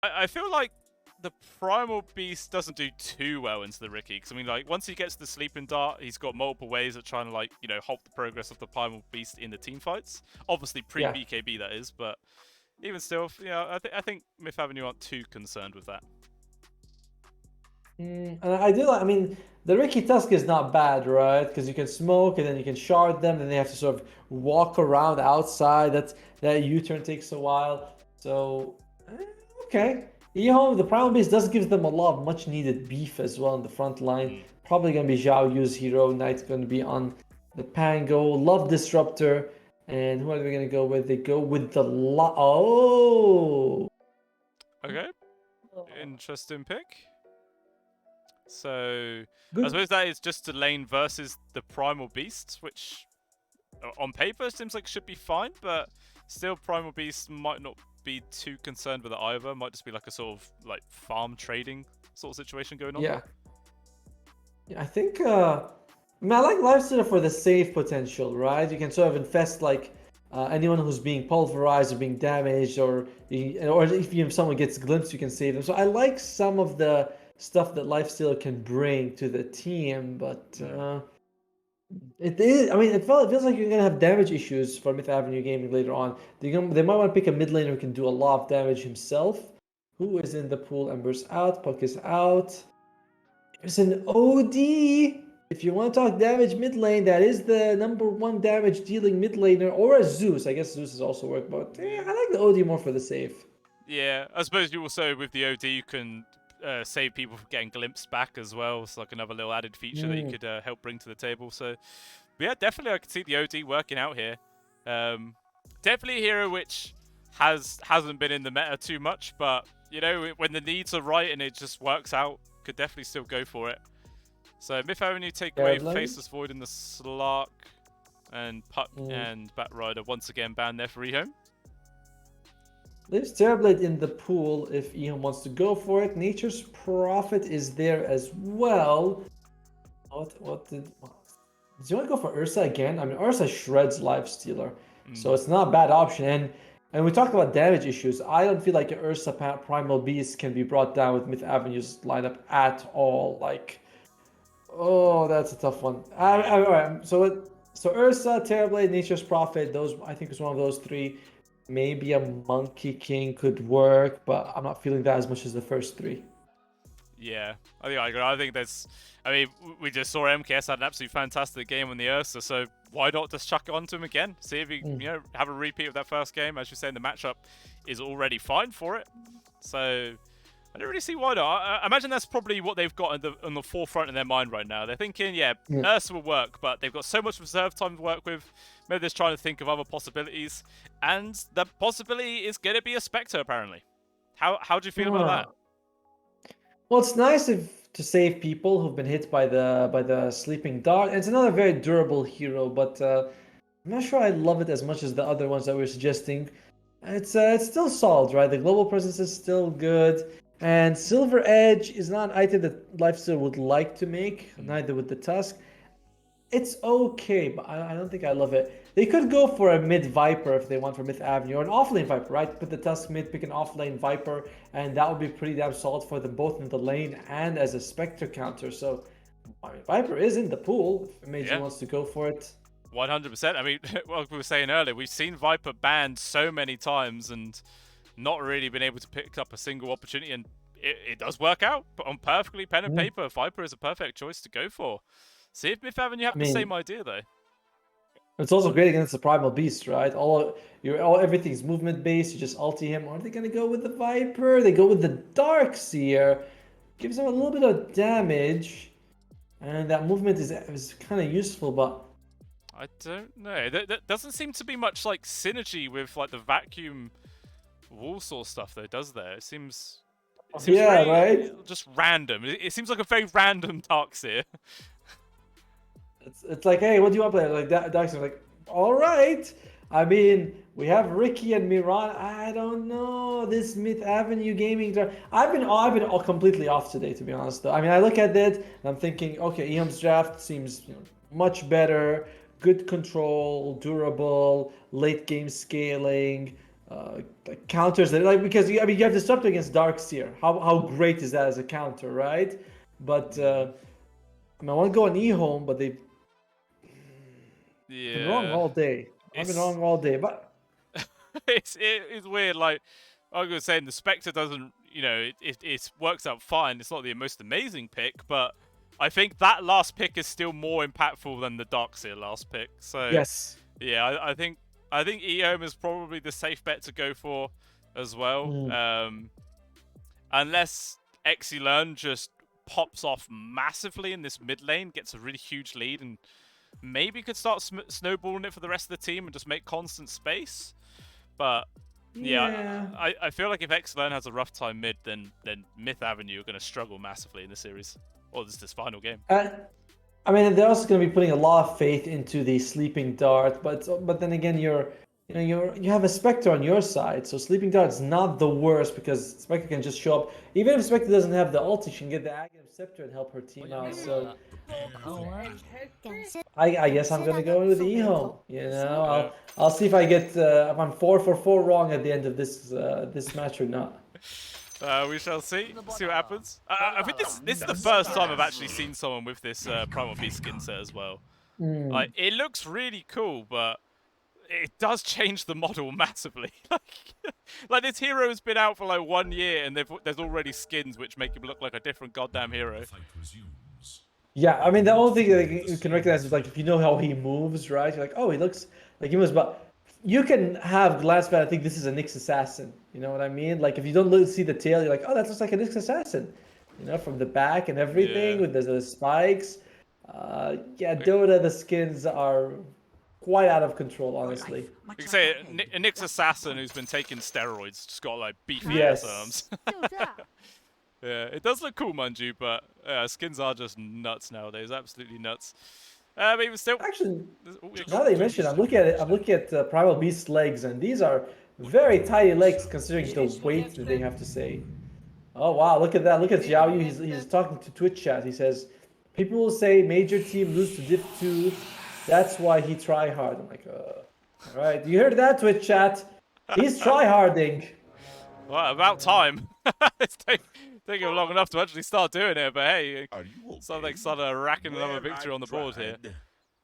I feel like the Primal Beast doesn't do too well into the Riki, because I mean, like, once he gets the Sleeping Dart, he's got multiple ways of trying to, like, halt the progress of the Primal Beast in the team fights. Obviously, Yeah. pre-BKB that is, but even still, I think Myth Avenue aren't too concerned with that. And I do like, I mean, the Ricky Tusk is not bad, right? Because you can smoke and then you can shard them, then they have to sort of walk around outside. That U-turn takes a while. So, okay. EHOME, the Primal Beast does give them a lot of much needed beef as well in the front line. Mm. Probably going to be Zhao Yu's hero. Knight's going to be on the Pango. Love Disruptor. And who are they going to go with? They go with the Oh! Okay, interesting pick. So I Good. suppose that is just a lane versus the Primal Beast, which on paper seems like should be fine, but still Primal Beast might not be too concerned with it either. Might just be like a sort of like farm trading sort of situation going on. Yeah. Yeah, I think I mean, I like Lifestealer for the save potential, right? You can sort of infest like anyone who's being pulverized or being damaged, or if someone gets glimpsed, you can save them. So I like some of the stuff that Lifestealer can bring to the team, but it is. I mean, it feels like you're gonna have damage issues for Myth Avenue Gaming later on. They might want to pick a mid laner who can do a lot of damage himself. Who is in the pool? Ember's out. Puck is out. There's an OD. If you want to talk damage mid lane, that is the number one damage dealing mid laner, or a Zeus. I guess Zeus is also work, but I like the OD more for the save. Yeah, I suppose you also with the OD you can save people from getting glimpsed back as well. It's like another little added feature that you could help bring to the table. So, but yeah, definitely I could see the OD working out here. Definitely a hero which hasn't been in the meta too much, but when the needs are right and it just works out, could definitely still go for it. So Myth Avenue take away Faceless Void in the Slark, and Puck and Batrider once again banned there for EHOME. Leaves Terrorblade in the pool if EHOME wants to go for it. Nature's Prophet is there as well. Do you want to go for Ursa again? I mean, Ursa shreds Lifestealer, so it's not a bad option. And we talked about damage issues. I don't feel like Ursa Primal Beast can be brought down with Myth Avenue's lineup at all. Like, oh, that's a tough one. All right, so Ursa, Terrorblade, Nature's Prophet. Those I think is one of those three. Maybe a Monkey King could work, but I'm not feeling that as much as the first three. Yeah, I think I agree. I think there's. I mean, we just saw MKS had an absolutely fantastic game on the Ursa, so why not just chuck it onto him again? See if you have a repeat of that first game. As you say, the matchup is already fine for it, so I don't really see why not. I imagine that's probably what they've got on the forefront in their mind right now. They're thinking, Ursa will work, but they've got so much reserve time to work with. Maybe they're just trying to think of other possibilities, and the possibility is going to be a Spectre apparently. How do you feel about that? Well, it's nice to save people who've been hit by the sleeping dart. And it's another very durable hero, but I'm not sure I love it as much as the other ones that we're suggesting. It's still solid, right? The global presence is still good, and Silver Edge is not an item that Lifesteal would like to make. Neither would the Tusk. It's okay, but I don't think I love it. They could go for a mid Viper if they want for Myth Avenue, or an offlane Viper, right? Put the Tusk mid, pick an offlane Viper, and that would be pretty damn solid for them both in the lane and as a Spectre counter. So, I mean, Viper is in the pool if Meiji wants to go for it. 100%. I mean, like we were saying earlier, we've seen Viper banned so many times and not really been able to pick up a single opportunity, and it does work out. But on perfectly pen and paper, Viper is a perfect choice to go for. See if Myth Avenue have the same idea though. It's also great against the Primal Beast, right? Everything's movement based. You just ulti him. Are they gonna go with the Viper? They go with the Darkseer. Gives him a little bit of damage, and that movement is kind of useful, but I don't know. That doesn't seem to be much like synergy with like the vacuum Warsaw stuff though, does there? It seems really, right. Just random. It seems like a very random Darkseer. It's like, hey, what do you want to play? Like Darkseer, like, all right. I mean, we have Ricky and Miran. I don't know this Myth Avenue gaming. I've been all completely off today, to be honest. Though I mean, I look at it and I'm thinking, okay, EHOME's draft seems much better, good control, durable, late game scaling. like counters that like because I mean you have disruptor against Darkseer. How great is that as a counter, right? But I mean I want to go on EHOME, but they've been wrong Yeah. all day. I've been wrong all day, but It's weird. Like I was saying, the Spectre doesn't, it works out fine. It's not the most amazing pick, but I think that last pick is still more impactful than the Darkseer last pick. So yes. yeah, I think EOM is probably the safe bet to go for as well. Mm. Unless Exilern just pops off massively in this mid lane, gets a really huge lead, and maybe could start snowballing it for the rest of the team and just make constant space. But yeah, I feel like if Exilern has a rough time mid, then Myth Avenue are going to struggle massively in the series, or this final game. I mean, they're also going to be putting a lot of faith into the Sleeping Dart, but then again, you have a Spectre on your side, so Sleeping Dart's not the worst because Spectre can just show up. Even if Spectre doesn't have the ulti, she can get the Aghanim Scepter and help her team out. So I guess I'm gonna go in with EHOME. I'll see if I get if I'm 4 for 4 wrong at the end of this match or not. We shall see. See what happens. I think this is the first time I've actually seen someone with this Primal Beast skin set as well. Like, it looks really cool, but it does change the model massively. like this hero has been out for like 1 year, and there's already skins which make him look like a different goddamn hero. Yeah, I mean the only thing that you can recognize is like if you know how he moves, right? You're like, oh, he looks like he moves, but you can have glance pad. I think this is a Nyx assassin. You know what I mean? Like if you don't see the tail, you're like, oh, that looks like a Nyx assassin. From the back and everything with the spikes. Yeah, Dota, the skins are quite out of control, honestly. You can say a Nyx assassin who's been taking steroids, just got like beefy ass arms. Yeah, it does look cool, mind you, but skins are just nuts nowadays. Absolutely nuts. But even still, actually, now that you mention it, I'm looking at it. I'm looking at Primal Beast's legs, and these are very tiny legs considering the weight that they have to say. Oh wow, look at that! Look at Xiaoyu. He's talking to Twitch chat. He says, "People will say major team lose to Div 2. That's why he try hard." I'm like, all right. You heard that, Twitch chat? He's try harding. Well, about time. It's taking him long enough to actually start doing it, but hey, something started racking another victory on the board here.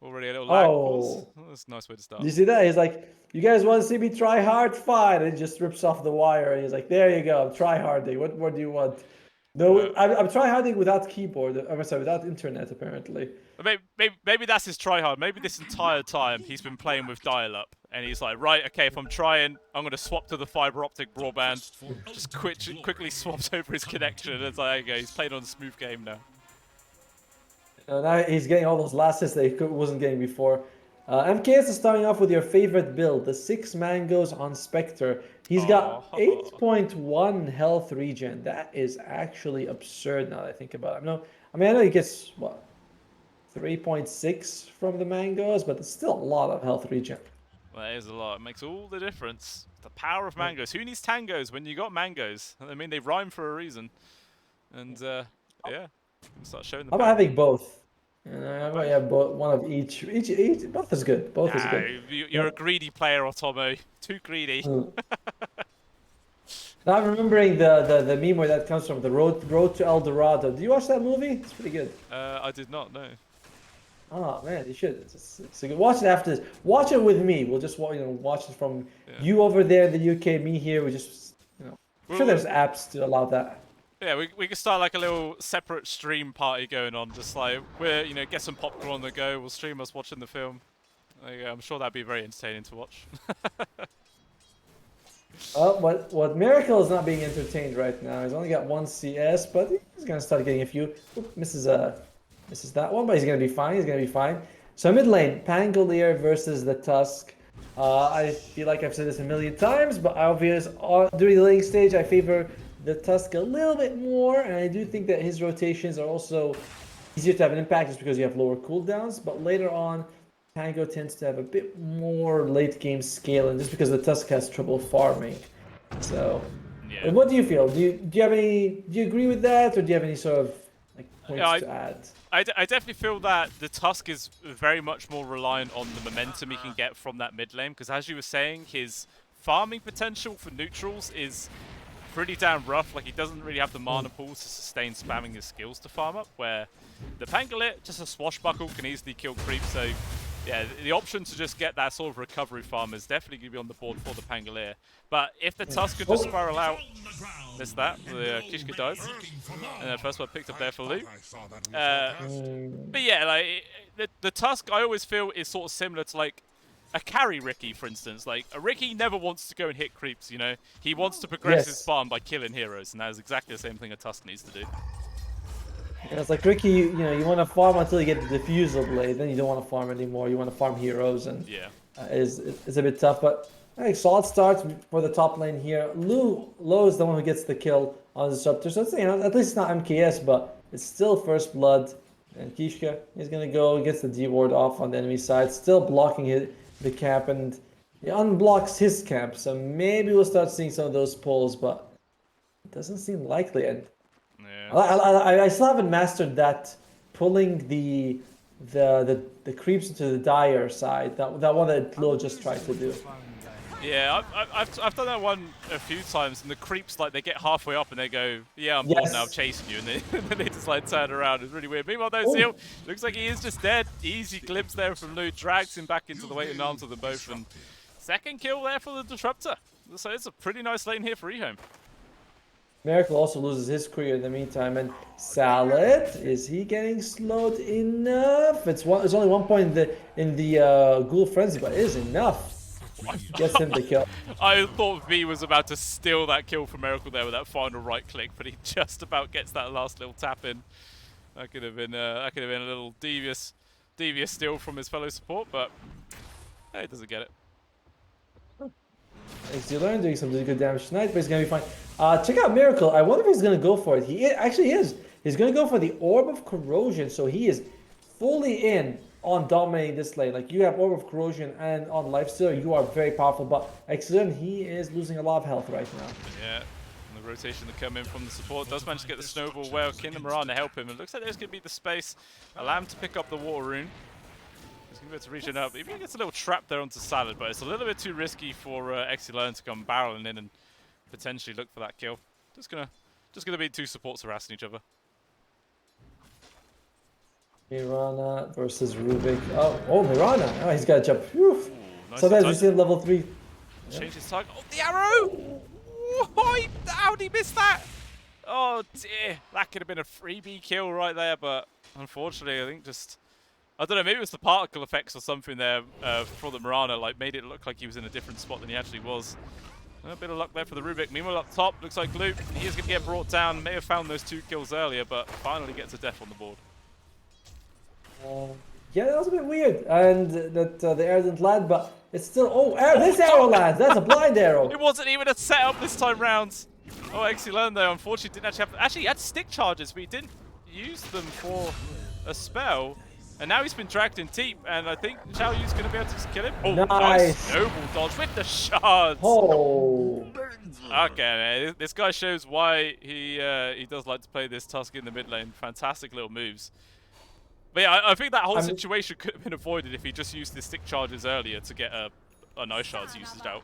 Already a little lag pause. Oh, that's a nice way to start. You see that? He's like, you guys want to see me try hard? Fine. And he just rips off the wire. And he's like, there you go. I'm try harding. What more do you want? No, I'm try harding without keyboard. I'm sorry, without internet, apparently. Maybe that's his try hard. Maybe this entire time he's been playing with dial-up, and he's like, right, okay, if I'm trying, I'm gonna swap to the fiber optic broadband. Just quickly swapped over his connection. And it's like, okay, he's playing on a smooth game now. Now he's getting all those last hits that he wasn't getting before. MKS is starting off with your favorite build, the 6 mangoes on Spectre. He's got 8.1 health regen. That is actually absurd now that I think about it. I know he gets, what, 3.6 from the mangoes, but it's still a lot of health regen. Well, that is a lot. It makes all the difference. The power of mangoes. Who needs tangos when you got mangoes? I mean, they rhyme for a reason. And, yeah, start showing them. How about having both? I might have one of each. Both is good. Both is good. You're a greedy player, Otomo. Too greedy. Now I'm remembering the meme where that comes from, the Road to El Dorado. Did you watch that movie? It's pretty good. I did not know. Oh man, you should. It's a good. Watch it after this. Watch it with me. We'll just watch it from you over there in the UK, me here. We just I'm sure there's apps to allow that. Yeah, we could start like a little separate stream party going on. Just like we're get some popcorn on the go. We'll stream us watching the film. I'm sure that'd be very entertaining to watch. What Miracle is not being entertained right now. He's only got 1 CS, but he's gonna start getting a few. Oop, misses that one, but he's gonna be fine. He's gonna be fine. So mid lane, Pangolier versus the Tusk. I feel like I've said this a million times, but obvious during the laning stage, I favor the Tusk a little bit more, and I do think that his rotations are also easier to have an impact just because you have lower cooldowns. But later on, Pango tends to have a bit more late game scaling just because the Tusk has trouble farming. So, what do you feel? Do you agree with that, or do you have any sort of points to add? I definitely feel that the Tusk is very much more reliant on the momentum he can get from that mid lane, because as you were saying, his farming potential for neutrals is pretty damn rough. Like, he doesn't really have the mana pool to sustain spamming his skills to farm up, where the Pangolier, just a swashbuckle, can easily kill creep. So yeah, the option to just get that sort of recovery farm is definitely going to be on the board for the Pangolier. But if the Tusk could just spiral out, missed that, the Kishka dies. And the first one picked up there for Lu. But yeah, like, the Tusk, I always feel, is sort of similar to, like, a carry Ricky, for instance. Like, a Ricky never wants to go and hit creeps, you know? He wants to progress his farm by killing heroes, and that is exactly the same thing a Tusk needs to do. And it's like Ricky, you know, you want to farm until you get the Diffusal Blade, then you don't want to farm anymore. You want to farm heroes, and yeah, it's a bit tough. But hey, solid start for the top lane here. Lo is the one who gets the kill on the Disruptor, so it's, you know, at least it's not MKS, but it's still first blood. And Kishka is gonna go, gets the D ward off on the enemy side, still blocking the camp, and he unblocks his camp. So maybe we'll start seeing some of those pulls, but it doesn't seem likely. And yeah. I still haven't mastered that pulling the creeps into the Dire side. That one that Lo just tried to do. Yeah, I've done that one a few times, and the creeps, like, they get halfway up and they go, yeah, I'm bored now, chasing you, and then they just, like, turn around. It's really weird. Meanwhile, though, Seal looks like he is just dead. Easy glimpse there from Lu, drags him back into the waiting arms of them both, and second kill there for the Disruptor. So it's a pretty nice lane here for EHOME. Miracle also loses his career in the meantime, and Salad, is he getting slowed enough? It's only 1 point in the Ghoul Frenzy, but it is enough. Gets him the kill. I thought V was about to steal that kill from Miracle there with that final right click, but he just about gets that last little tap in. That could have been a little devious steal from his fellow support, but hey, he doesn't get it. Exilern doing some really good damage tonight, but he's gonna be fine. Check out Miracle. I wonder if he's gonna go for it. He actually is. He's gonna go for the Orb of Corrosion, so he is fully in on dominating this lane. Like, you have Orb of Corrosion and on Lifestealer, you are very powerful, but Exilern, he is losing a lot of health right now. Yeah, and the rotation that come in from the support does manage to get the Snowball well. Kingdom Moran to help him. It looks like there's going to be the space. Allow him to pick up the Water Rune. He's going to be able to reach it up. Even he gets a little trap there onto Salad, but it's a little bit too risky for Exilern to come barreling in and potentially look for that kill. Just gonna be two supports harassing each other. Mirana versus Rubik. Oh, Mirana. Oh, he's got to jump. Whew. Nice. Sometimes we see him level 3. Change his target. Oh, the arrow! Oh, how did he miss that? Oh, dear. That could have been a freebie kill right there, but unfortunately, I think I don't know, maybe it was the particle effects or something there for the Mirana, like, made it look like he was in a different spot than he actually was. A bit of luck there for the Rubik. Meanwhile, up top, looks like Luke, he is going to get brought down. May have found those 2 kills earlier, but finally gets a death on the board. Yeah, that was a bit weird, and that the arrow didn't land, but it's still... Oh, this arrow lands! That's a blind arrow! It wasn't even a setup this time round. Oh, Exilern, though, unfortunately didn't actually have... Actually, he had stick charges, but he didn't use them for a spell. And now he's been dragged in deep, and I think Zhao Yu's going to be able to just kill him. Oh, nice noble dodge with the shards. Oh. Okay, man. This guy shows why he does like to play this Tusk in the mid lane. Fantastic little moves. But yeah, I think that whole situation could have been avoided if he just used his stick charges earlier to get a nice shards usage out.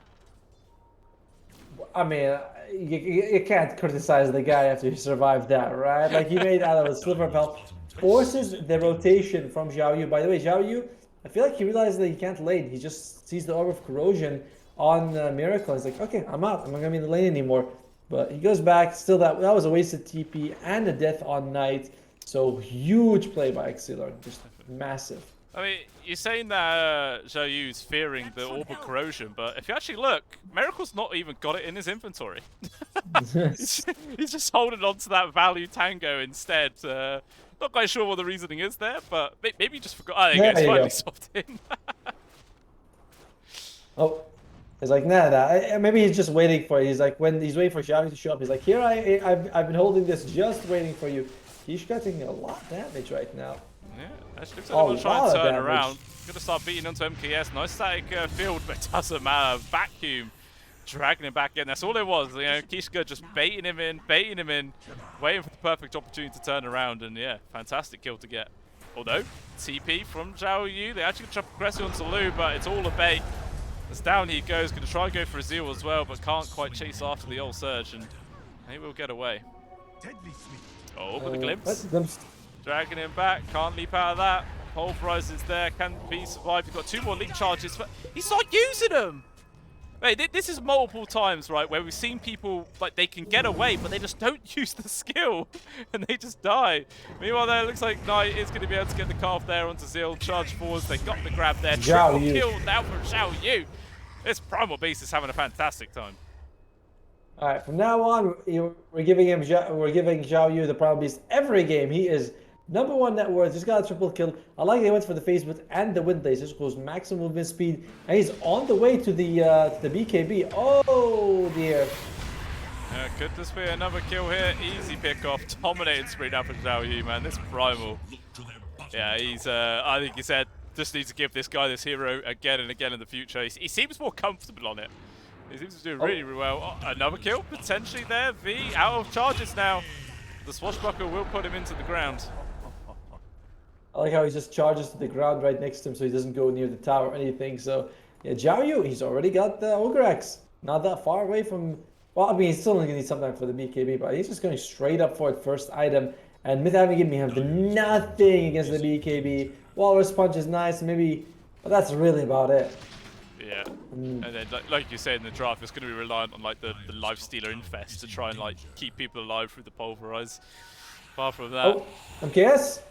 I mean, you can't criticize the guy after he survived that, right? Like, he made out of a sliver of health. Forces the rotation from Zhao Yu. By the way, Zhao Yu, I feel like he realized that he can't lane. He just sees the Orb of Corrosion on Miracle. He's like, okay, I'm out. I'm not going to be in the lane anymore. But he goes back. Still, that was a wasted TP and a death on Knight. So, huge play by Exilern. Just massive. I mean, you're saying that Zhao Yu's fearing the Orb of Corrosion, but if you actually look, Miracle's not even got it in his inventory. he's just holding on to that value tango instead. Not quite sure what the reasoning is there, but maybe you just forgot. I think it's finally swapped in. Oh, he's like, nah. Maybe he's just waiting for it. He's like, when he's waiting for Zhao Yu to show up, he's like, here I've been holding this, just waiting for you. Kishka taking a lot of damage right now. Yeah, actually looks like I want to try and turn around. Gonna start beating onto MKS. Nice static field, but it doesn't matter. Vacuum. Dragging him back in. That's all it was. You know, Kishka just baiting him in, waiting for the perfect opportunity to turn around, and yeah, fantastic kill to get. Although, TP from Zhao Yu, they actually try to progress onto Lu, but it's all a bait. As down he goes, going to try and go for a Zeal as well, but can't quite chase after the old Surge, and he will get away. Oh, but the glimpse. Dragging him back, can't leap out of that. Pulverize is there, can be survived. He's got 2 more leap charges, but he's not using them! Wait, this is multiple times, right, where we've seen people, like, they can get away, but they just don't use the skill, and they just die. Meanwhile, there, it looks like Knight is going to be able to get the calf there onto Zeal. Charge forwards, they got the grab there. Triple kill now from Xiao Yu. This Primal Beast is having a fantastic time. All right, from now on, we're giving Xiao Yu the Primal Beast every game. He is #1 net worth. Just got a triple kill. I like they went for the face boot and the wind laser. Just goes maximum movement speed, and he's on the way to the BKB. Oh dear. Could this be another kill here? Easy pick off, dominating spree now for Xiao Yu, man. This Primal. Yeah, he's. I think he said just needs to give this guy this hero again and again in the future. He seems more comfortable on it. He seems to do really, really well. Oh, another kill potentially there. V out of charges now. The swashbuckler will put him into the ground. I like how he just charges to the ground right next to him so he doesn't go near the tower or anything. So, yeah, Xiao Yu, he's already got the Ogre Axe. Not that far away from... Well, I mean, he's still only going to need some time for the BKB, but he's just going straight up for it first item. And mid having him, you have nothing against the BKB. Walrus Punch is nice, maybe... But that's really about it. Yeah, and then like you said in the draft, it's going to be reliant on like the Lifestealer Infest to try and like keep people alive through the Pulverize. Apart from that... Oh, MKS?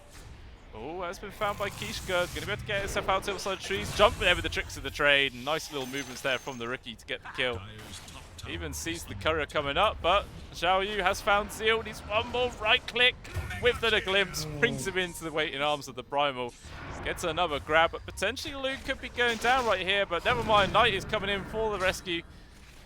Oh, that's been found by Kishka. Going to be able to get himself out to the side of the trees. Jumping there with the tricks of the trade. Nice little movements there from the Riki to get the kill. Even sees the courier coming up, but Xiao Yu has found Zeal. Needs one more right click with the glimpse. Brings him into the waiting arms of the Primal. Gets another grab, but potentially Luke could be going down right here, but never mind. Knight is coming in for the rescue.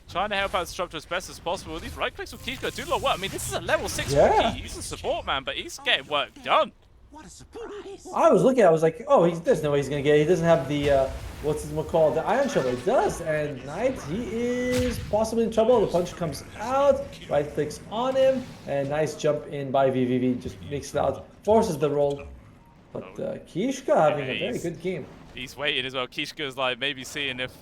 Trying to help out Disruptor as best as possible. These right clicks with Kishka do a lot of work. I mean, this is a level 6 Riki. He's a support man, but he's getting work done. What a surprise! I was looking, I was like, oh, there's no way he's gonna get it. He doesn't have the, what's it called, the Iron Shovel. It does, and Knight, he is possibly in trouble. The punch comes out, right clicks on him, and nice jump in by VVV, just makes it out, forces the roll. But Kishka having a very good game. He's waiting as well. Kishka's like maybe seeing if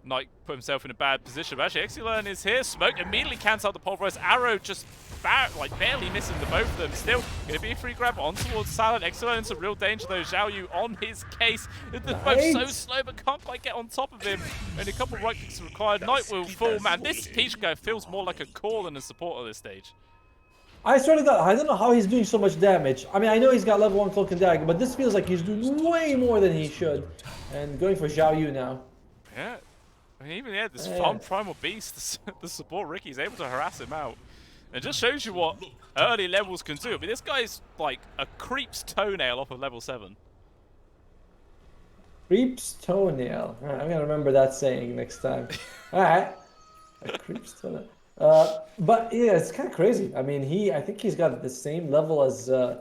Knight put himself in a bad position. But actually, Exilern is here. Smoke immediately cancels out the Pulverize. Arrow just barely missing the both of them. Still going to be a free grab on towards Salad. Exilern in some real danger though. Xiao Yu on his case. The both so slow but can't quite get on top of him. Only a couple of right clicks required. Knight will fall. Man, this Kishka feels more like a call than a support at this stage. I swear to God, I don't know how he's doing so much damage. I mean, I know he's got level 1 Cloak and Dagger, but this feels like he's doing way more than he should. And going for Xiao Yu now. Yeah. I mean, even this farm Primal Beast, the support Riki is able to harass him out. It just shows you what early levels can do. I mean, this guy's like a creep's toenail off of level 7. Creep's toenail. All right, I'm going to remember that saying next time. All right. A creep's toenail. But yeah, it's kind of crazy. I mean, I think he's got the same level as, okay,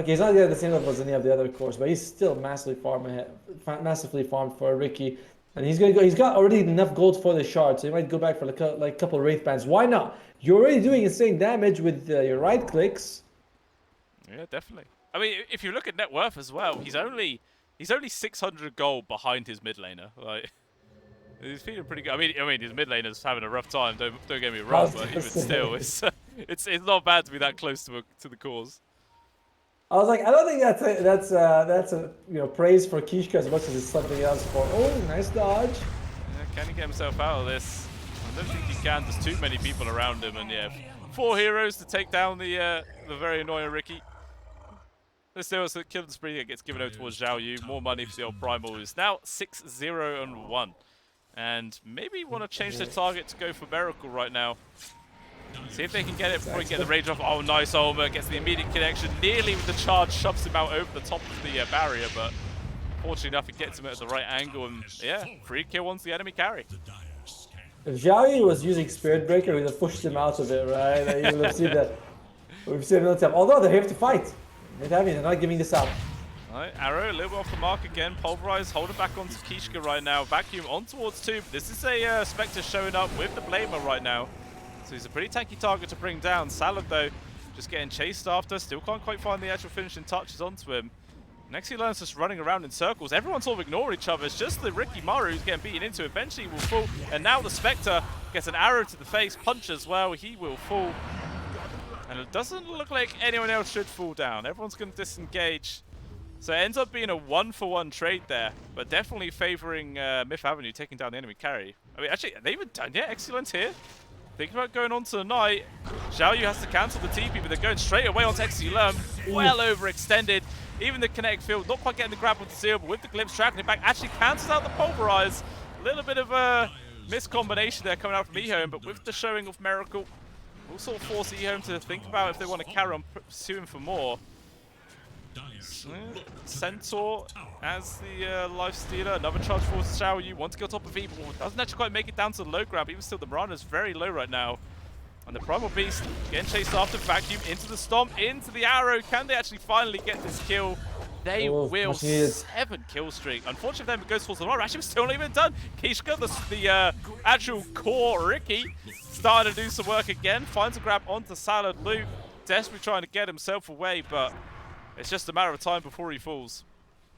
he's not got the same level as any of the other cores, but he's still massively farmed for Riki. And he's got already enough gold for the shard, so he might go back for like a couple Wraith Bands. Why not? You're already doing insane damage with your right clicks. Yeah, definitely. I mean, if you look at net worth as well, he's only 600 gold behind his mid laner. Like, he's feeling pretty good. I mean, his mid laner's having a rough time. Don't get me wrong, but even still, it's not bad to be that close to the cause. I was like, I don't think that's a praise for Kishka as much as it's something else for. Oh, nice dodge. Yeah, can he get himself out of this? I don't think he can. There's too many people around him, and yeah, 4 heroes to take down the very annoying Riki. There's still a killing spree that gets given over towards Xiao Yu. More money for the old Primal, who's now 6-0-1. And maybe want to change the target to go for Miracle right now. See if they can get it before he get the rage off. Oh, nice Olma. Gets the immediate connection. Nearly with the charge, shoves him out over the top of the barrier, but fortunately enough, it gets him at the right angle. And yeah, free kill once the enemy carry. If Xiao Yu was using Spirit Breaker, we'd have pushed him out of it, right? You would have seen that. We've seen another time. Although they have to fight. They're not giving this up. Right, Arrow a little bit off the mark again. Pulverize, hold it back onto Kishka right now. Vacuum on towards 2. This is a Spectre showing up with the Blamer right now. So he's a pretty tanky target to bring down. Salad, though, just getting chased after. Still can't quite find the actual finishing touches onto him. Next he learns just running around in circles. Everyone's sort of ignoring each other. It's just the Ricky Maru who's getting beaten into. Eventually he will fall. And now the Spectre gets an arrow to the face, punch as well. He will fall. And it doesn't look like anyone else should fall down. Everyone's going to disengage. So it ends up being a 1-for-1 trade there. But definitely favoring Myth Avenue taking down the enemy carry. I mean, actually, are they even done yet? Excellent here. Thinking about going on to the night. Xiao Yu has to cancel the TP, but they're going straight away onto Exilum. Well overextended. Even the kinetic field, not quite getting the grab with the seal, but with the glimpse, tracking it back, actually cancels out the pulverize. A little bit of a miscombination there coming out from EHOME, but with the showing of Miracle, will sort of force EHOME to think about if they want to carry on pursuing for more. Centaur as the life stealer, another charge for Xiao Yu, want to go top of Evil, doesn't actually quite make it down to the low grab, even still the Mirana's very low right now. And the Primal Beast getting chased after Vacuum, into the Stomp, into the Arrow. Can they actually finally get this kill? They will. 7 kill streak. Unfortunately for them, it goes towards the Mirana. Actually, still not even done. Kishka, the actual core Ricky, starting to do some work again. Finds a grab onto Salad Luke. Desperately trying to get himself away, but it's just a matter of time before he falls.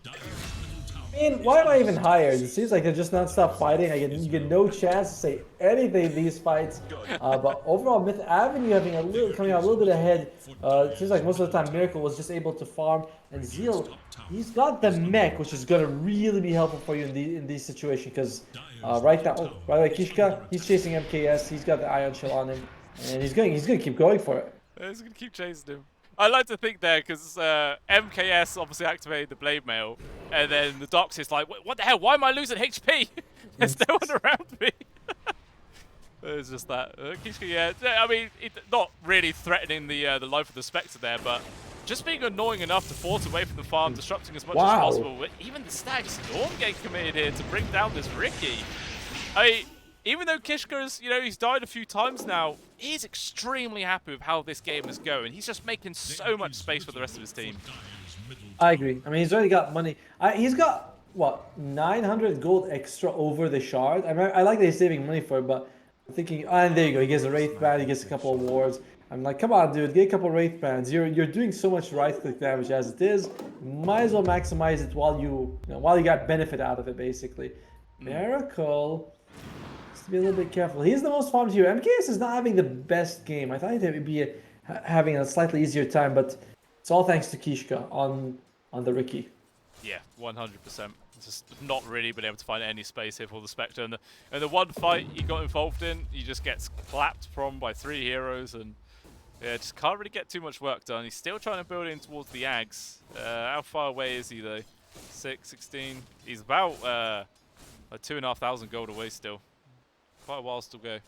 I mean, why am I even hired? It seems like they're just non-stop fighting. You get no chance to say anything in these fights. But overall, Myth Avenue coming out a little bit ahead. It seems like most of the time Miracle was just able to farm. And Zeal, he's got the mech, which is going to really be helpful for you in these situations. Because right now, by the way, Kishka, he's chasing MKS. He's got the Ion Shell on him. And he's going to keep going for it. He's going to keep chasing him. I like to think there because MKS obviously activated the Blade Mail, and then the Dox is like, what the hell? Why am I losing HP? There's no one around me. It's just that. Kishka, yeah, I mean, not really threatening the life of the Spectre there, but just being annoying enough to force away from the farm, disrupting as much as possible. But even the Stag Storm getting committed here to bring down this Ricky. I mean, even though Kishka's, he's died a few times now, he's extremely happy with how this game is going. He's just making so much space for the rest of his team. I agree. I mean, he's already got money. He's got, what, 900 gold extra over the shard? I like that he's saving money for it, but I'm thinking, and there you go. He gets a Wraith Band, he gets a couple of wards. I'm like, come on, dude, get a couple of Wraith Bands. You're doing so much right-click damage as it is. Might as well maximize it while you got benefit out of it, basically. Miracle. To be a little bit careful. He's the most farmed here. MKS is not having the best game. I thought he would be having a slightly easier time, but it's all thanks to Kishka on the Ricky. Yeah, 100%. Just not really been able to find any space here for the Spectre. And the one fight he got involved in, he just gets clapped from by 3 heroes, and yeah, just can't really get too much work done. He's still trying to build in towards the Ags. How far away is he though? 16. He's about 2,500 gold away still. Quite a while still go.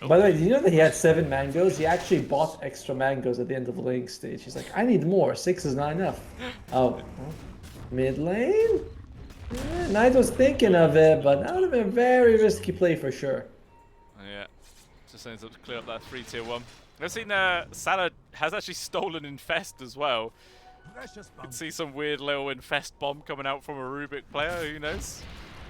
By the way, did you know that he had 7 mangoes? He actually bought extra mangoes at the end of the laning stage. He's like, I need more. 6 is not enough. Oh, mid lane? Yeah, Knight was thinking of it, but that would have been a very risky play for sure. Yeah, just ends up to clear up that 3 tier 1. I've seen Salad has actually stolen Infest as well. You can see some weird little Infest bomb coming out from a Rubik player, who knows?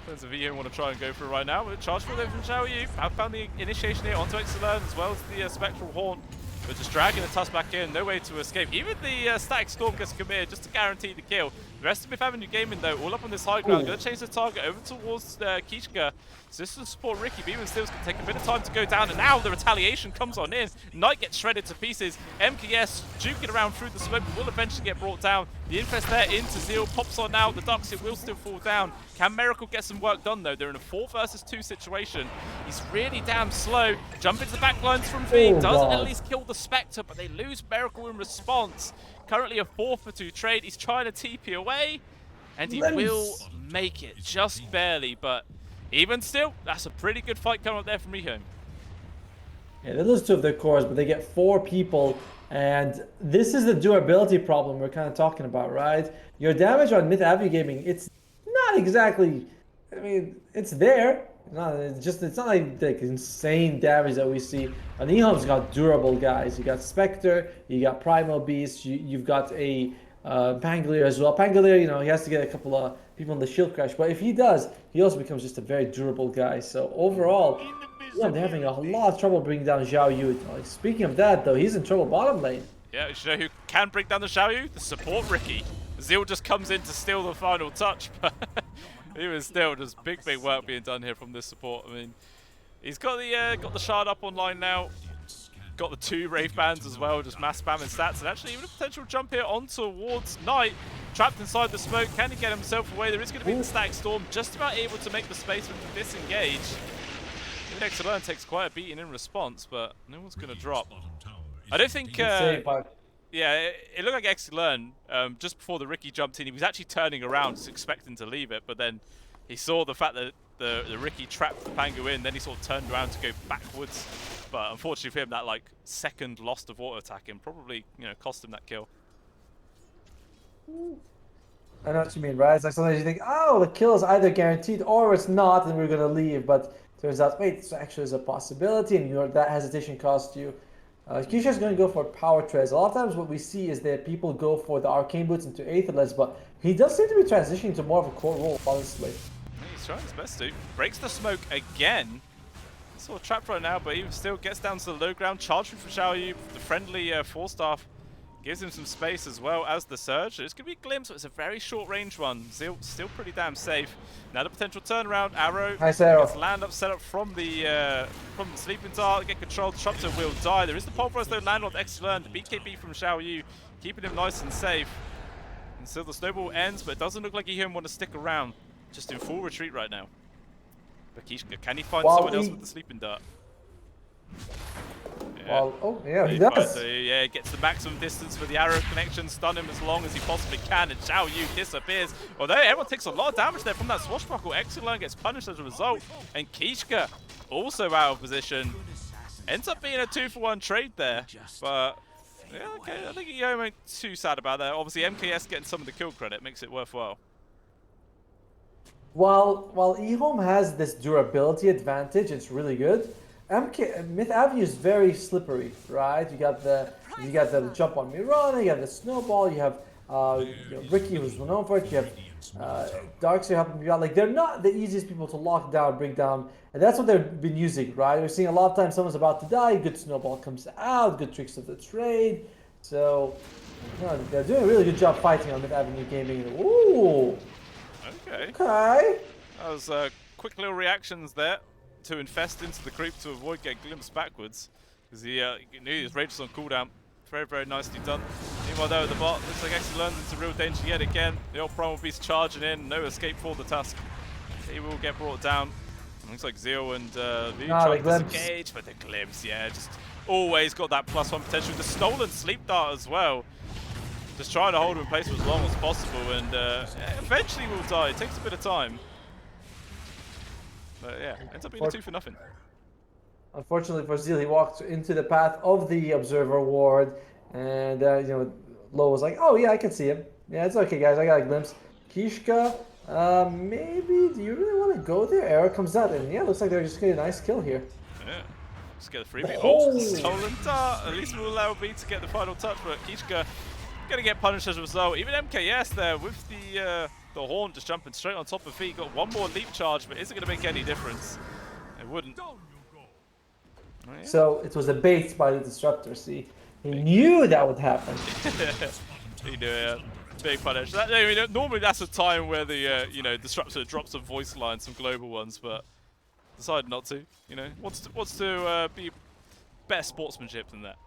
Depends if you want to try and go for it right now. But charge for them from Xiao Yu. I've found the initiation here onto Excellent as well as the Spectral Haunt. But just dragging the Tusk back in, no way to escape. Even the Static Storm gets committed just to guarantee the kill. The rest of Myth Avenue Gaming though, all up on this high ground. Going to change the target over towards Kishka. So this is to support Ricky. Beam Steel's going to take a bit of time to go down, and now the retaliation comes on in. Knight gets shredded to pieces. MKS juking around through the smoke, but will eventually get brought down. The Infest there into Zeal, pops on now. The Duxit will still fall down. Can Miracle get some work done though? They're in a 4 versus 2 situation. He's really damn slow. Jump into the backlines from V. Doesn't at least kill the Spectre, but they lose Miracle in response. Currently a 4 for 2 trade. He's trying to TP away, and he will make it just barely, but even still, that's a pretty good fight coming up there from EHOME. Yeah, they lose 2 of their cores, but they get 4 people, and this is the durability problem we're kind of talking about, right? Your damage on Myth Avenue Gaming, it's not exactly, I mean, it's there. It's not like insane damage that we see. On EHOME's got durable guys. You got Spectre, you got Primal Beast, you've got a Pangolier as well. Pangolier, he has to get a couple of people in the shield crash, but if he does, he also becomes just a very durable guy. So overall, they're having a lot of trouble bringing down Xiao Yu. Speaking of that, though, he's in trouble bottom lane. Yeah, you know who can bring down the Xiaoyu. The support Ricky. Zeal just comes in to steal the final touch, but even still, just big work being done here from this support. I mean, he's got the shard up online now. Got the 2 Wraith Bands as well, just mass spamming stats, and actually even a potential jump here on towards Knight. Trapped inside the smoke, can he get himself away? There is going to be the Static Storm, just about able to make the space for him to disengage. Even Exilern takes quite a beating in response, but no one's going to drop. I don't think... yeah, it looked like Exilern, just before the Ricky jumped in, he was actually turning around, just expecting to leave it, but then he saw the fact that the Ricky trapped the Pangu in, then he sort of turned around to go backwards. But unfortunately for him, that like second lost of auto attacking probably, you know, cost him that kill. I know what you mean, right? It's like sometimes you think, oh, the kill is either guaranteed or it's not, and we're gonna leave. But turns out, wait, this actually is a possibility, and that hesitation cost you. Kisha's going to go for power treads. A lot of times what we see is that people go for the arcane boots into Aetherless, but he does seem to be transitioning to more of a core role, honestly. He's trying his best to. Breaks the smoke again. Sort of trapped right now, but even still gets down to the low ground. Charging from Xiaoyu. The friendly Force Staff gives him some space as well as the Surge. It's going to be a glimpse, but it's a very short range one. Zeal still pretty damn safe. Now the potential turnaround. Arrow. Nice arrow. Gets land up set up from the Sleeping Dart. Get control. Disruptor will die. There is the pulverize though. Land on Exilern. The BKB from Xiaoyu. Keeping him nice and safe. And so the snowball ends, but it doesn't look like EHOME want to stick around. Just in full retreat right now. Bakishka, can he find someone else with the Sleeping Dart? Yeah. Well, oh, yeah, he does. Yeah, gets the maximum distance for the arrow connection, stun him as long as he possibly can, and Xiaoyu disappears. Although everyone takes a lot of damage there from that swashbuckle. Exilern gets punished as a result, and Kishka also out of position. Ends up being a 2-for-1 trade there, but yeah, okay, I think EHOME ain't too sad about that. Obviously, MKS getting some of the kill credit makes it worthwhile. While EHOME has this durability advantage, it's really good. Myth Avenue is very slippery, right? You got the jump on Mirana, you have the snowball, you have Ricky, who's known for it, you have Darkseer helping you out. Like, they're not the easiest people to lock down, bring down, and that's what they've been using, right? We're seeing a lot of times someone's about to die, good snowball comes out, good tricks of the trade. So they're doing a really good job fighting on Myth Avenue Gaming. Ooh. Okay. Okay. That was quick little reactions there to infest into the creep to avoid getting glimpsed backwards. Because he knew his rage was on cooldown. Very nicely done. Meanwhile, there at the bot, looks like Exilern's into real danger yet again. The old Primal Beast charging in. No escape for the Tusk. He will get brought down. Looks like Zeal and Vu trying to disengage, but the glimpse, yeah, just always got that +1 potential. The stolen sleep dart as well. Just trying to hold him in place for as long as possible, and eventually will die. It takes a bit of time. But yeah, ends up being a 2-for-0. Unfortunately for Zeal, he walked into the path of the Observer Ward, and Lo was like, "Oh yeah, I can see him. Yeah, it's okay, guys. I got a glimpse." Kishka, maybe. Do you really want to go there? Arrow comes out, and yeah, looks like they're just getting a nice kill here. Yeah, just get a freebie. Oh, stolen dart. At least we'll allow B to get the final touch, but Kishka gonna get punished as a result. Even MKS there with the horn just jumping straight on top of feet. Got one more leap charge, but is it gonna make any difference? It wouldn't. Oh, yeah. So it was a bait by the Disruptor. See, he knew that would happen. He knew it. Big punish. Normally that's a time where the Disruptor drops some voice lines, some global ones, but decided not to. Wants to be better sportsmanship than that.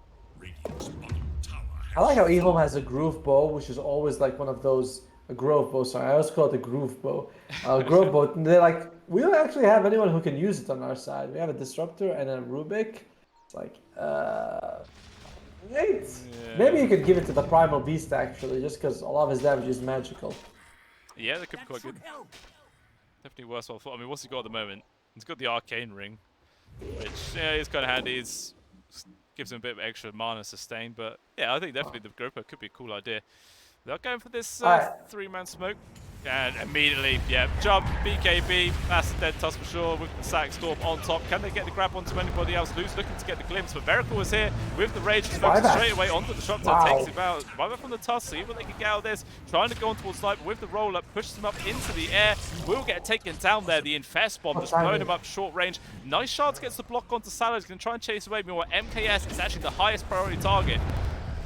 I like how EHOME has a groove bow, which is always like one of those a grove bow. Sorry, I always call it a groove bow. Grove bow. And they're like, we don't actually have anyone who can use it on our side. We have a Disruptor and a Rubik. It's like, wait. Yeah. Maybe you could give it to the Primal Beast actually, just because a lot of his damage is magical. Yeah, that could be quite good. Definitely worthwhile. I mean, what's he got at the moment? He's got the Arcane Ring, which is kind of handy. It's gives him a bit of extra mana sustain, but yeah, I think definitely the Groper could be a cool idea. They're going for this 3-man smoke, and immediately, yeah, jump, BKB, that's a dead Tusk for sure, with the Static Storm on top. Can they get the grab onto anybody else? Lu's looking to get the glimpse, but Verical is here with the rage, just focused straight away onto the Disruptor, takes him out. Buyback from the Tusk, see what they can get out of this, trying to go on towards Sniper with the roll-up, pushes him up into the air, will get taken down there, the Infest Bomb, just blowing him up short range. Nice shards gets the block onto Salad, he's going to try and chase away, meanwhile MKS is actually the highest priority target.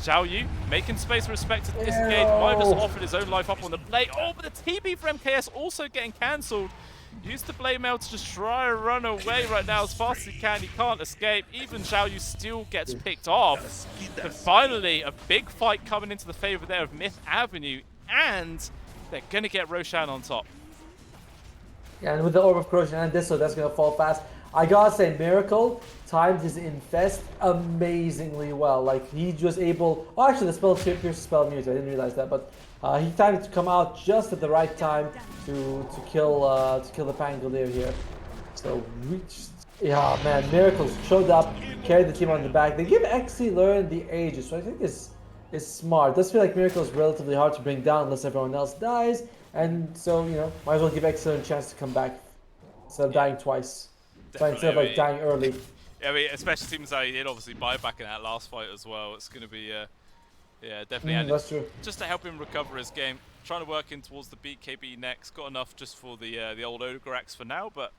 Zhao Yu making space for respect to disengage. Might have just offered his own life up on the blade. Oh, but the TP for MKS also getting cancelled. Use the blade mail to just try and run away right now as fast as he can. He can't escape. Even Zhao Yu still gets picked off. But finally, a big fight coming into the favor there of Myth Avenue. And they're going to get Roshan on top. Yeah, and with the Orb of Corrosion and this, so that's going to fall fast. I gotta say, Miracle timed his infest amazingly well. Like, he was able... Oh, actually, the spell pierce spell mute. I didn't realize that, but he timed it to come out just at the right time to kill the Pangolier here. So, yeah, man, Miracle showed up, carried the team on the back. They give Xe learn the Aegis, so I think is smart. It does feel like Miracle is relatively hard to bring down unless everyone else dies, and so, you know, might as well give Xe a chance to come back instead of dying twice. So instead of like dying early. Yeah, I mean, especially teams that he did obviously buy back in that last fight as well. It's going to be, yeah, definitely. That's true. Just to help him recover his game, trying to work in towards the BKB next. Got enough just for the old Odograx for now, but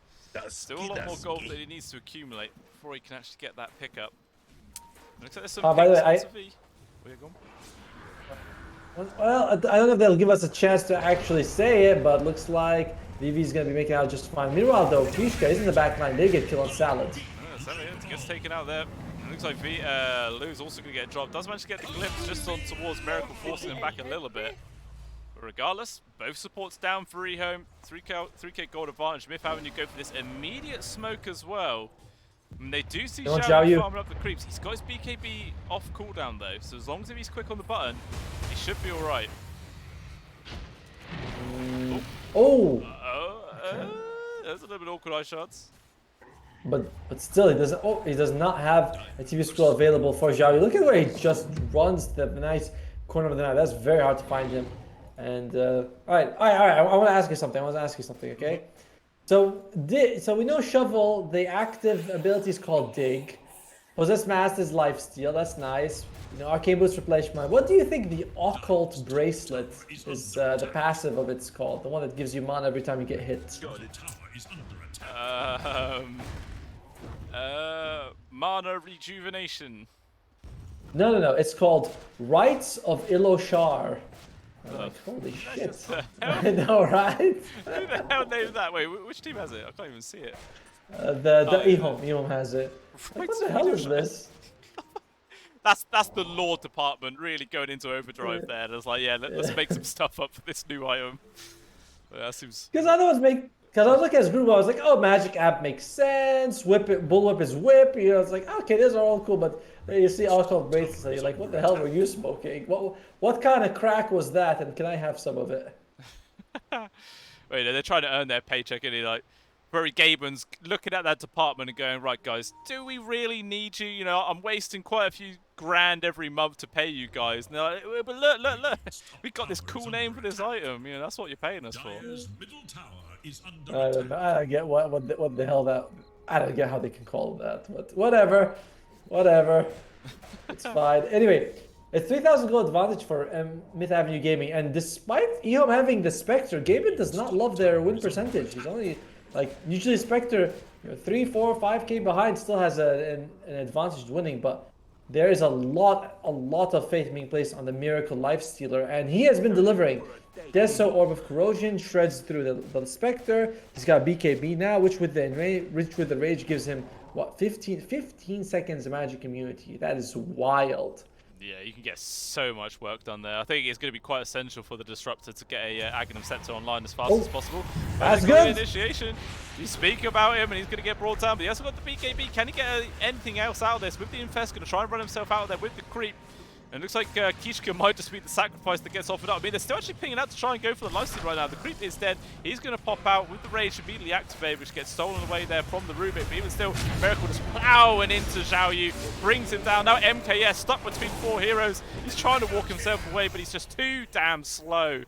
still a lot more gold that he needs to accumulate before he can actually get that pickup. Looks like there's some by the way, well, I don't know if they'll give us a chance to actually say it, but looks like Vivi's going to be making out just fine. Meanwhile, though, Fishka is in the back line. They get killed on Salad. Salad gets taken out there. Looks like Lou's also going to get dropped. Does manage to get the glimpse just on towards Miracle, forcing him back a little bit. But regardless, both supports down for EHOME. 3k gold advantage. Myth Avenue go for this immediate smoke as well. And they do see Zhao Yu farming up the creeps. He's got his BKB off cooldown though, so as long as he's quick on the button, he should be alright. Oh! There's a little bit awkward eye shots. But still, he doesn't. Oh, he does not have a TV scroll available for Zhao Yu. Look at where he just runs the nice corner of the map. That's very hard to find him. And all right. I want to ask you something. Okay. So we know Shovel. The active ability is called Dig. Possess Master's Lifesteal. That's nice. You know, Arcane Boost Replacement. What do you think the Occult Bracelet is? The passive of it's called. The one that gives you mana every time you get hit. Mana Rejuvenation. No. It's called Rites of Iloshar. Like, holy shit. I know, right? Who the hell named that? Wait, which team has it? I can't even see it. The EHOME has it. Like, what the hell is this? That's the lore department really going into overdrive there. It's like, yeah, let's make some stuff up for this new item. That seems... Because I was looking at his group, I was like, oh, Magic App makes sense. Bullwhip is whip. You know, it's like, okay, these are all cool, but then you see Occult Bracelets, and you're like, what the hell were you smoking? What kind of crack was that, and can I have some of it? Wait, they're trying to earn their paycheck, and like, Rory Gaben's looking at that department and going, right, guys, do we really need you? You know, I'm wasting quite a few grand every month to pay you guys. And they're like, but look, we got this cool name for this item. You know, that's what you're paying us for. I don't know. I don't get what the hell that. I don't get how they can call it that. But whatever. It's fine. Anyway, it's 3,000 gold advantage for Myth Avenue Gaming, and despite EHOME having the Spectre, Gaben does not love their win percentage. He's only like usually Spectre, 3, 4, 5k behind still has an advantage winning, but there is a lot of faith being placed on the Miracle Lifestealer, and he has been delivering. Deso Orb of Corrosion shreds through the Spectre. He's got BKB now, which with the Rage gives him what 15 seconds of magic immunity. That is wild. Yeah, you can get so much work done there. I think it's going to be quite essential for the Disruptor to get a Aghanim Scepter online as fast as possible. That's good. Initiation. You speak about him and he's going to get brought down, but he also got the BKB. Can he get anything else out of this? With the Infest, going to try and run himself out of there with the creep. And it looks like Kishka might just be the sacrifice that gets offered up. I mean, they're still actually pinging out to try and go for the lifesteal right now. The creep is dead. He's going to pop out with the Rage immediately activated, which gets stolen away there from the Rubik. But even still, Miracle just plowing into Zhao Yu, brings him down. Now MKS stuck between 4 heroes. He's trying to walk himself away, but he's just too damn slow.